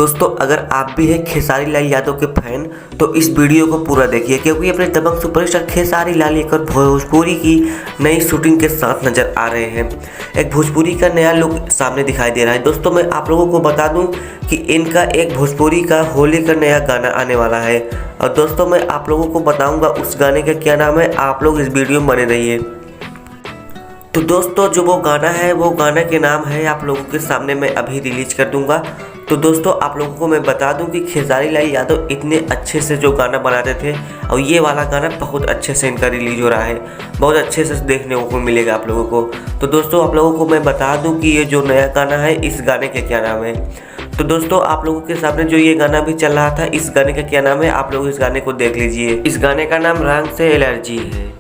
दोस्तों अगर आप भी हैं खेसारी लाल यादव के फैन तो इस वीडियो को पूरा देखिए, क्योंकि अपने दबंग सुपरस्टार खेसारी लाल एक और भोजपुरी की नई शूटिंग के साथ नजर आ रहे हैं। एक भोजपुरी का नया लुक सामने दिखाई दे रहा है। दोस्तों मैं आप लोगों को बता दूं कि इनका एक भोजपुरी का होली का नया गाना आने वाला है, और दोस्तों मैं आप लोगों को बताऊँगा उस गाने का क्या नाम है। आप लोग इस वीडियो में बने रहिए। तो दोस्तों जो वो गाना है, वो गाना के नाम है आप लोगों के सामने मैं अभी रिलीज कर दूंगा। तो दोस्तों आप लोगों को मैं बता दूं कि खेसारी लाल यादव इतने अच्छे से जो गाना बनाते थे, और ये वाला गाना बहुत अच्छे से इनका रिलीज हो रहा है, बहुत अच्छे से देखने को मिलेगा आप लोगों को। तो दोस्तों आप लोगों को मैं बता दूं कि ये जो नया गाना है, इस गाने का क्या नाम है। तो दोस्तों आप लोगों के सामने जो ये गाना भी चल रहा था, इस गाने का क्या नाम है, आप लोग इस गाने को देख लीजिए। इस गाने का नाम रंग से एलर्जी है।